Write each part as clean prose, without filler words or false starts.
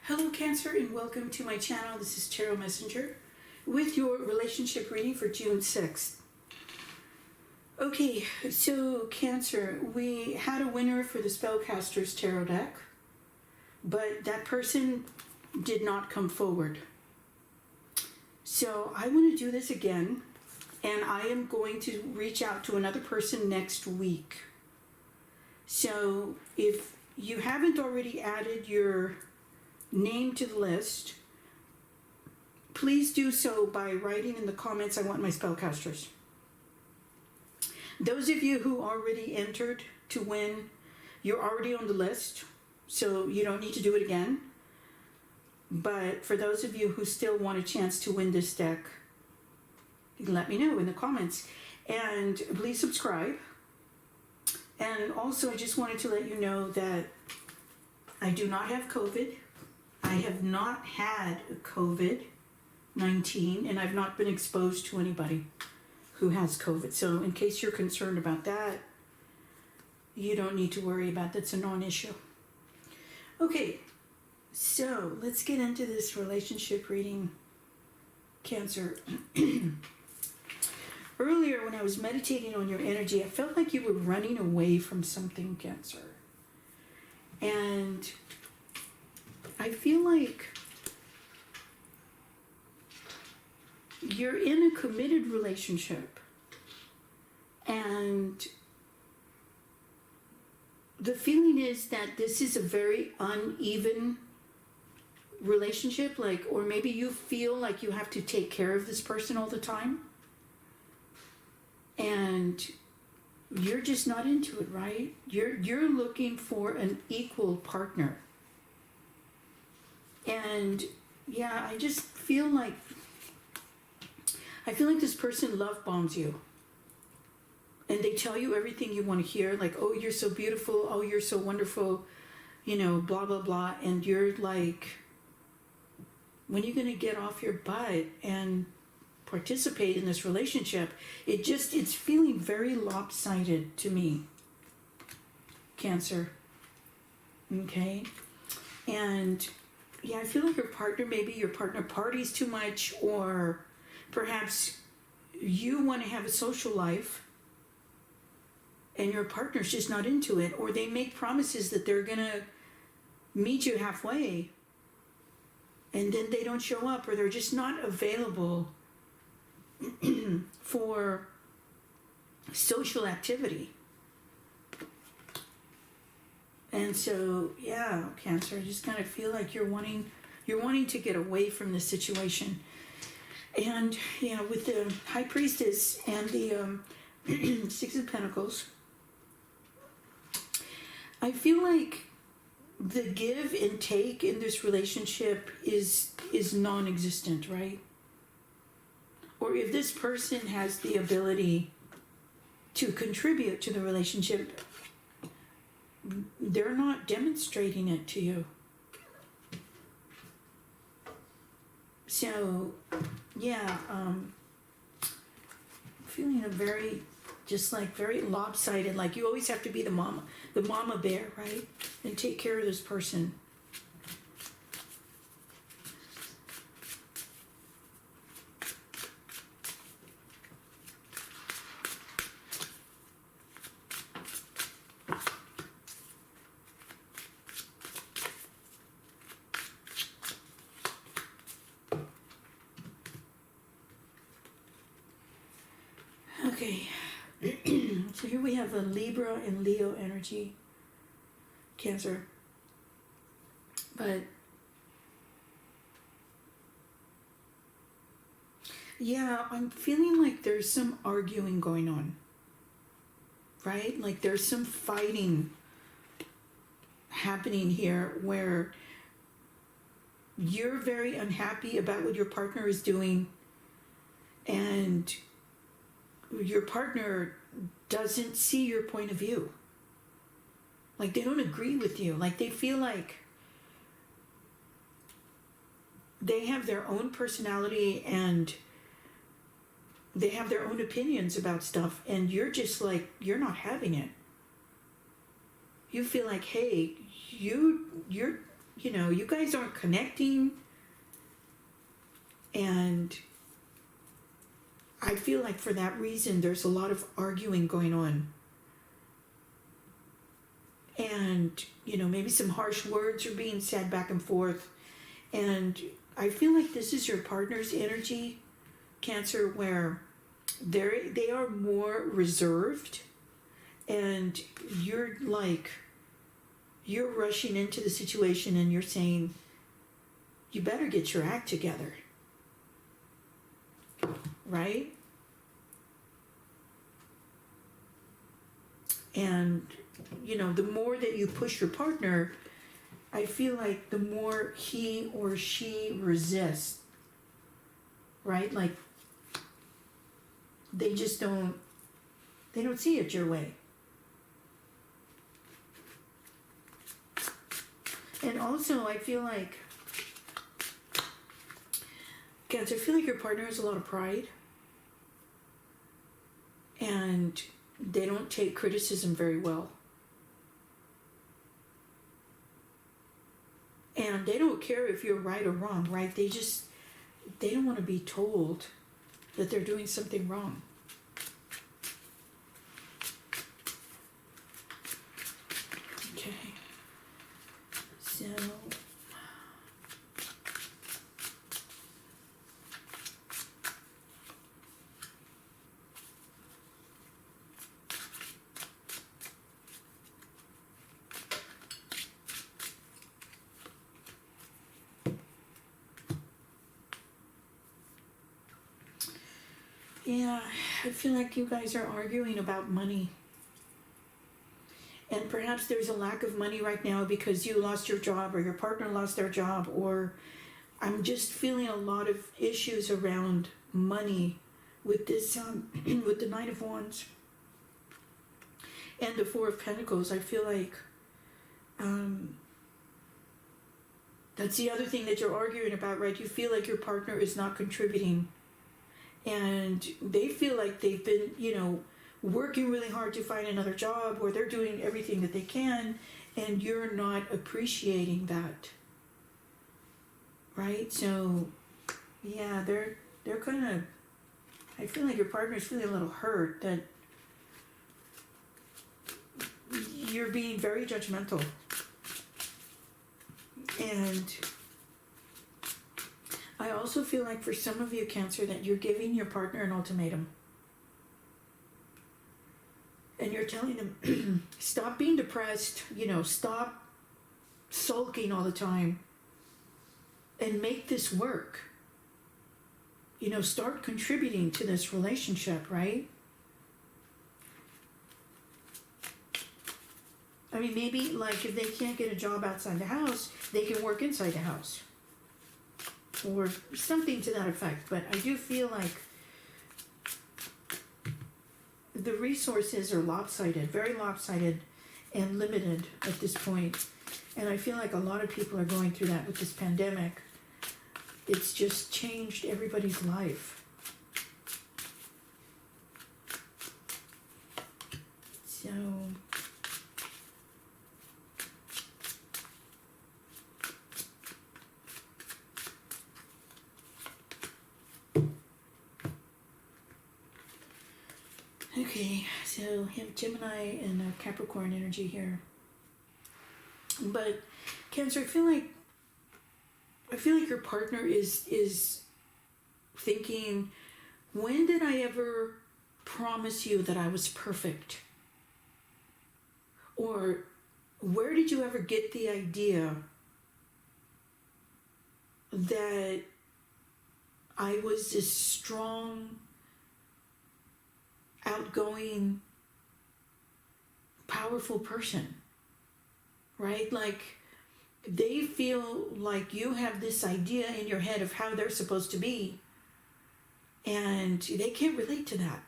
Hello Cancer and welcome to my channel. This is Tarot Messenger with your relationship reading for June 6th. Okay, so Cancer, we had a winner for the Spellcasters Tarot deck, but that person did not come forward. So I want to do this again, and I am going to reach out to another person next week. So if you haven't already added your name to the list, please do so by writing in the comments, I want my spellcasters. Those of you who already entered to win, you're already on the list, so you don't need to do it again. But for those of you who still want a chance to win this deck, you can let me know in the comments. And please subscribe. And also I just wanted to let you know that I do not have COVID. I have not had COVID-19, and I've not been exposed to anybody who has COVID. So in case you're concerned about that, you don't need to worry about that. It's a non-issue. Okay, so let's get into this relationship reading, Cancer. Earlier when I was meditating on your energy, I felt like you were running away from something, Cancer. And I feel like you're in a committed relationship, and the feeling is that this is a very uneven relationship, or maybe you feel like you have to take care of this person all the time, and you're just not into it, right? You're looking for an equal partner. And yeah, I just feel like this person love bombs you. And they tell you everything you want to hear, like, oh, you're so beautiful, oh, you're so wonderful, you know, blah, blah, blah. And you're like, when are you going to get off your butt and participate in this relationship? It's feeling very lopsided to me, Cancer. Okay? And yeah, I feel like maybe your partner parties too much, or perhaps you want to have a social life and your partner's just not into it, or they make promises that they're going to meet you halfway and then they don't show up, or they're just not available for social activity. And so, yeah, Cancer, I just kind of feel like you're wanting to get away from this situation. And, yeah, with the High Priestess and the Six of Pentacles, I feel like the give and take in this relationship is non-existent, right? Or if this person has the ability to contribute to the relationship, they're not demonstrating it to you. So, yeah, feeling very lopsided, like you always have to be the mama bear, right? And take care of this person. Okay, so here we have a Libra and Leo energy, Cancer. But yeah, I'm feeling like there's some arguing going on, right? Like there's some fighting happening here where you're very unhappy about what your partner is doing, and your partner doesn't see your point of view. Like they don't agree with you. Like they feel like they have their own personality and they have their own opinions about stuff, and you're just like, you're not having it. You feel like, hey, you're you guys aren't connecting. And I feel like for that reason, there's a lot of arguing going on. And, maybe some harsh words are being said back and forth. And I feel like this is your partner's energy, Cancer, where they are more reserved. And you're rushing into the situation and you're saying, you better get your act together. Right? And, the more that you push your partner, I feel like the more he or she resists. Right? Like, they don't see it your way. And also, I feel like, Cancer, I feel like your partner has a lot of pride. And they don't take criticism very well. And they don't care if you're right or wrong, right? They don't want to be told that they're doing something wrong. Okay. So... yeah, I feel like you guys are arguing about money. And perhaps there's a lack of money right now because you lost your job or your partner lost their job, or I'm just feeling a lot of issues around money with this, with the Knight of Wands and the Four of Pentacles. I feel like that's the other thing that you're arguing about, right? You feel like your partner is not contributing. And they feel like they've been, working really hard to find another job, or they're doing everything that they can, and you're not appreciating that. Right? So, yeah, they're kind of, I feel like your partner's feeling a little hurt that you're being very judgmental. And I also feel like for some of you, Cancer, that you're giving your partner an ultimatum. And you're telling them, stop being depressed, stop sulking all the time, and make this work. Start contributing to this relationship, right? I mean, maybe like if they can't get a job outside the house, they can work inside the house. Or something to that effect. But I do feel like the resources are lopsided, very lopsided and limited at this point. And I feel like a lot of people are going through that with this pandemic. It's just changed everybody's life. So... okay, so we have Gemini and Capricorn energy here. But Cancer, I feel like your partner is thinking, when did I ever promise you that I was perfect? Or where did you ever get the idea that I was this strong, outgoing, powerful person, right? Like, they feel like you have this idea in your head of how they're supposed to be, and they can't relate to that,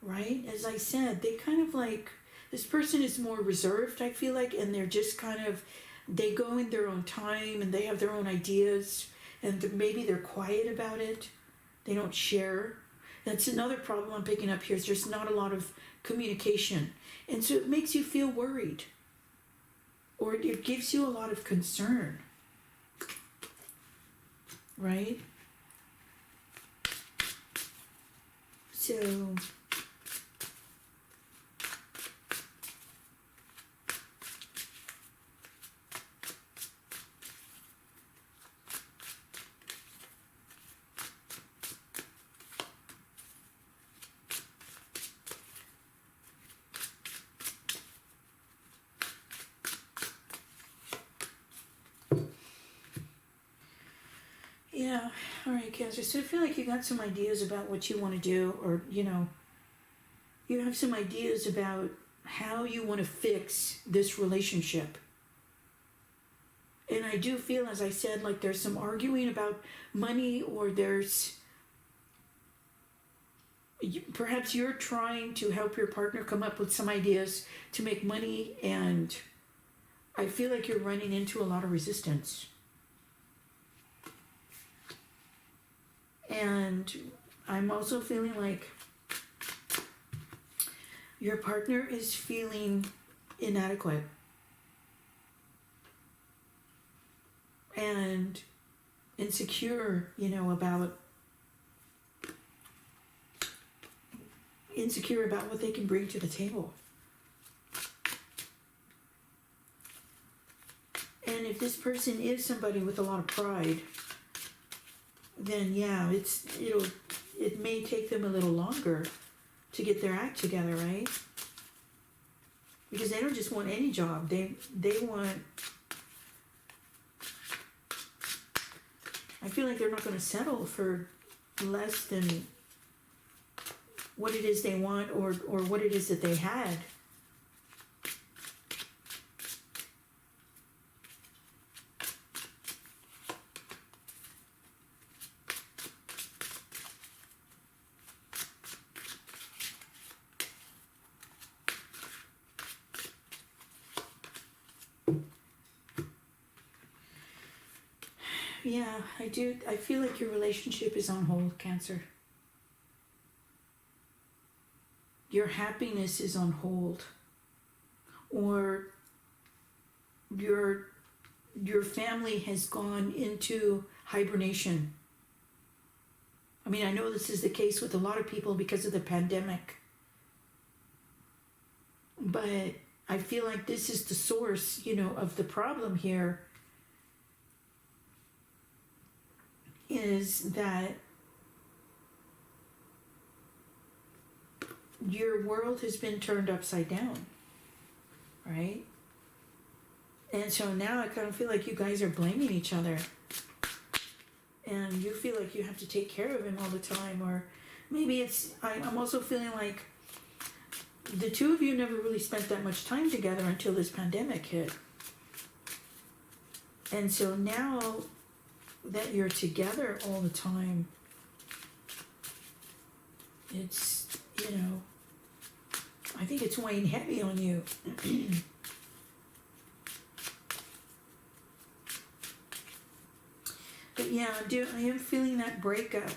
right? As I said, they kind of like, this person is more reserved, I feel like, and they're just kind of, they go in their own time and they have their own ideas. And maybe they're quiet about it. They don't share. That's another problem I'm picking up here. Is there's not a lot of communication. And so it makes you feel worried, or it gives you a lot of concern, right? So yeah, all right, Cancer. So I feel like you got some ideas about what you want to do, or you have some ideas about how you want to fix this relationship. And I do feel, as I said, like there's some arguing about money, or perhaps you're trying to help your partner come up with some ideas to make money, and I feel like you're running into a lot of resistance. And I'm also feeling like your partner is feeling inadequate and insecure, about what they can bring to the table. And if this person is somebody with a lot of pride, then yeah, it may take them a little longer to get their act together, right? Because they don't just want any job. They want, I feel like they're not going to settle for less than what it is they want, or what it is that they had. Yeah, I do. I feel like your relationship is on hold, Cancer. Your happiness is on hold. Or your family has gone into hibernation. I mean, I know this is the case with a lot of people because of the pandemic. But I feel like this is the source, of the problem here. Is that your world has been turned upside down, right? And so now I kind of feel like you guys are blaming each other, and you feel like you have to take care of him all the time. Or maybe I'm also feeling like the two of you never really spent that much time together until this pandemic hit. And so now that you're together all the time, it's, I think it's weighing heavy on you. But yeah, I am feeling that breakup.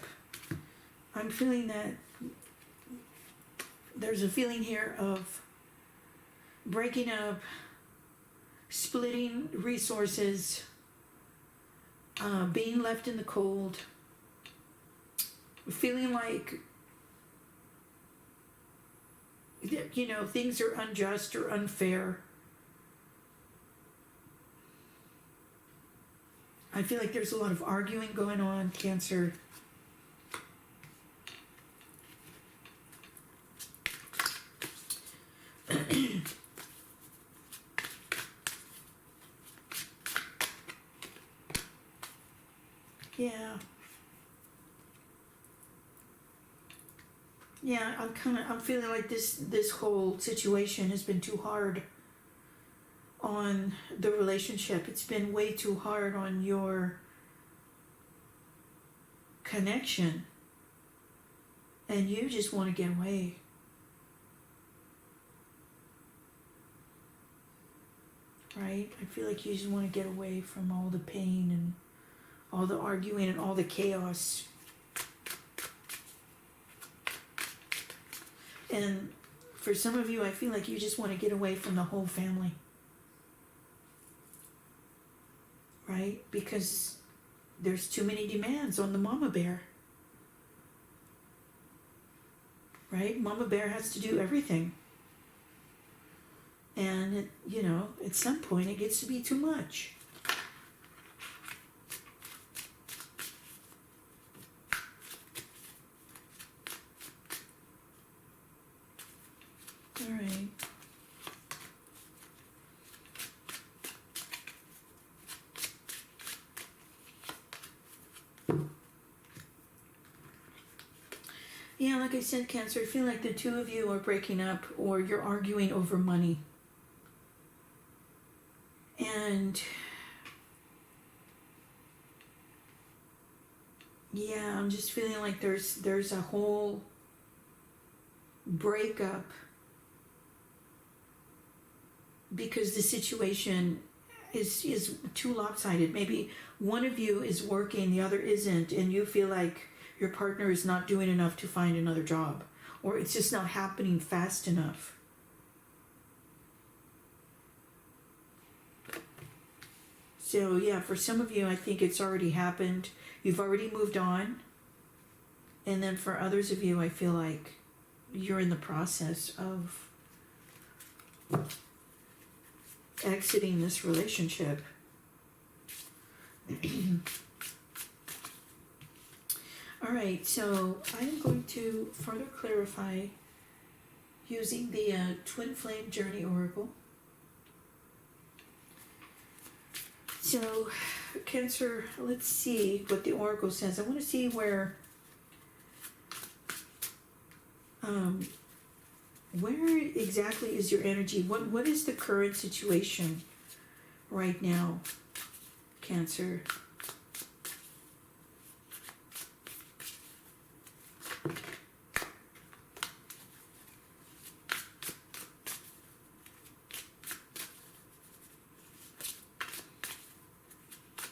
I'm feeling that there's a feeling here of breaking up, splitting resources, being left in the cold, feeling like, things are unjust or unfair. I feel like there's a lot of arguing going on, Cancer. Yeah, I'm feeling like this whole situation has been too hard on the relationship. It's been way too hard on your connection. And you just want to get away. Right? I feel like you just want to get away from all the pain and all the arguing and all the chaos. And For some of you, I feel like you just want to get away from the whole family. Right? Because there's too many demands on the mama bear. Right? Mama bear has to do everything. And, at some point it gets to be too much. All right. Yeah, like I said, Cancer, I feel like the two of you are breaking up or you're arguing over money. And yeah, I'm just feeling like there's a whole breakup because the situation is too lopsided. Maybe one of you is working, the other isn't, and you feel like your partner is not doing enough to find another job, or it's just not happening fast enough. So yeah, for some of you, I think it's already happened. You've already moved on. And then for others of you, I feel like you're in the process of exiting this relationship. All right, so I'm going to further clarify using the Twin Flame Journey Oracle. So, Cancer, let's see what the Oracle says. I want to see where exactly is your energy? What is the current situation right now, Cancer?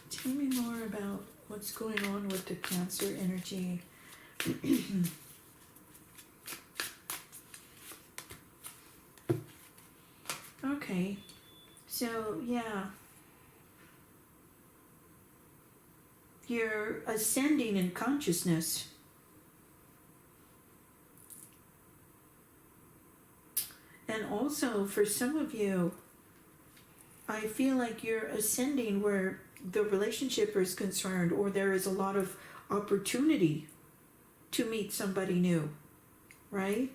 Tell me more about what's going on with the Cancer energy. Okay, so yeah, you're ascending in consciousness. And also for some of you, I feel like you're ascending where the relationship is concerned, or there is a lot of opportunity to meet somebody new, right?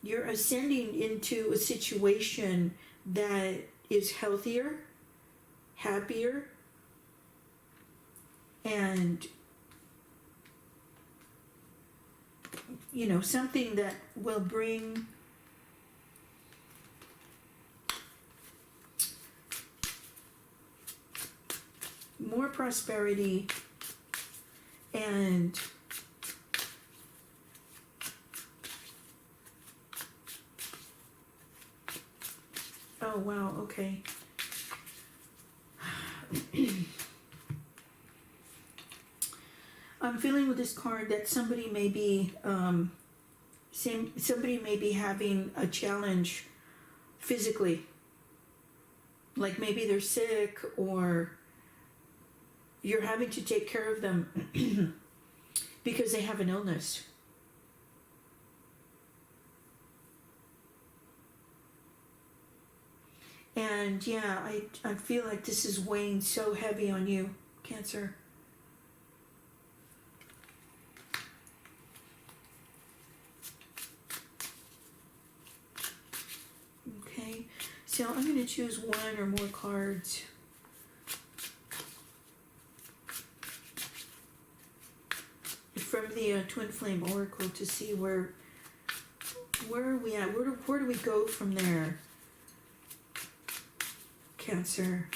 You're ascending into a situation that is healthier, happier, and something that will bring more prosperity and oh wow, okay. I'm feeling with this card that somebody may be having a challenge physically. Like maybe they're sick, or you're having to take care of them because they have an illness. And yeah, I feel like this is weighing so heavy on you, Cancer. Okay, so I'm going to choose one or more cards. From the Twin Flame Oracle to see where are we at? Where do we go from there, Cancer?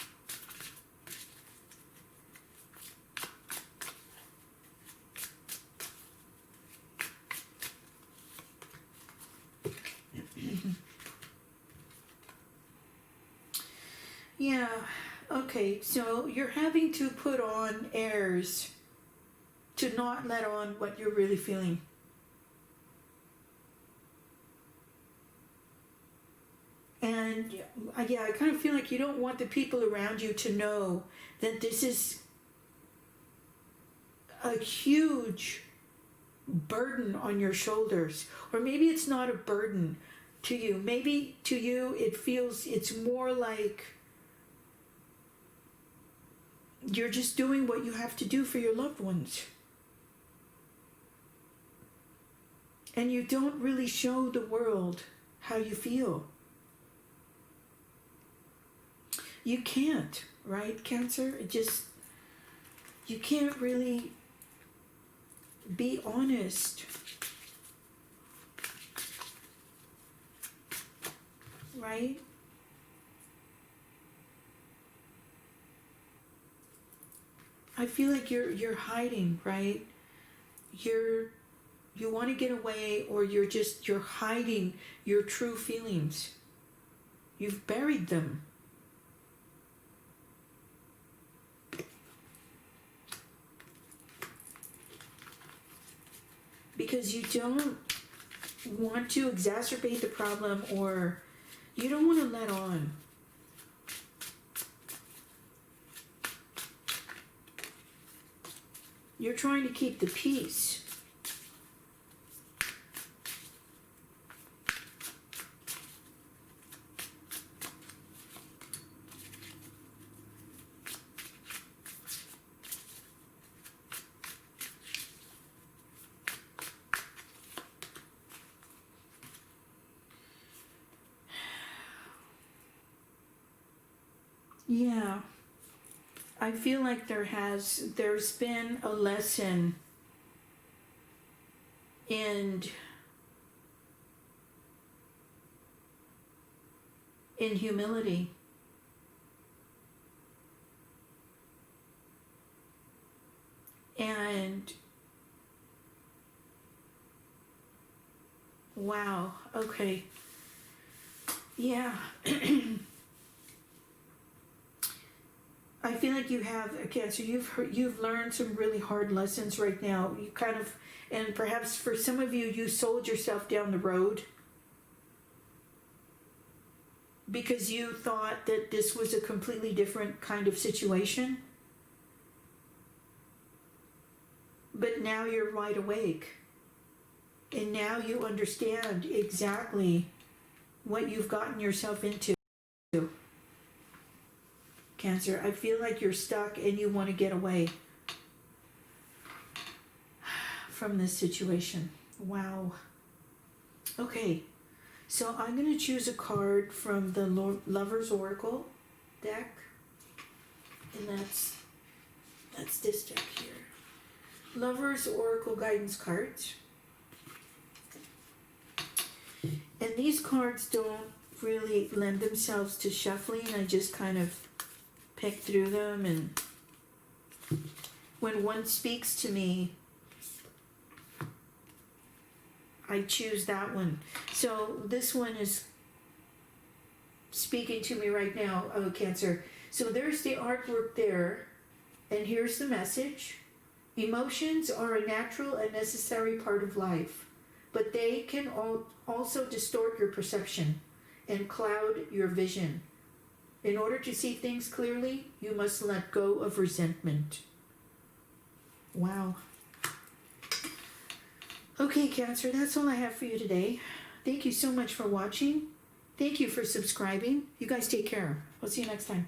Yeah, okay, so you're having to put on airs to not let on what you're really feeling. And yeah, I kind of feel like you don't want the people around you to know that this is a huge burden on your shoulders. Or maybe it's not a burden to you. Maybe to you it feels it's more like you're just doing what you have to do for your loved ones. And you don't really show the world how you feel. You can't, right, Cancer? You can't really be honest. Right? I feel like you're hiding, right? You want to get away, or you're hiding your true feelings. You've buried them. Because you don't want to exacerbate the problem, or you don't want to let on. You're trying to keep the peace. Yeah, I feel like there's been a lesson in humility. And wow, okay. Yeah. I feel like you have a Cancer. You've learned some really hard lessons right now. You kind of, and perhaps for some of you, you sold yourself down the road because you thought that this was a completely different kind of situation. But now you're wide awake, and now you understand exactly what you've gotten yourself into. Cancer, I feel like you're stuck and you want to get away from this situation. Wow. Okay, so I'm going to choose a card from the Lover's Oracle deck, and that's this deck here. Lover's Oracle guidance cards. And these cards don't really lend themselves to shuffling. I just kind of pick through them, and when one speaks to me, I choose that one. So this one is speaking to me right now, Cancer. So there's the artwork there, and here's the message. Emotions are a natural and necessary part of life, but they can also distort your perception and cloud your vision. In order to see things clearly, you must let go of resentment. Wow. Okay, Cancer, that's all I have for you today. Thank you so much for watching. Thank you for subscribing. You guys take care. I'll see you next time.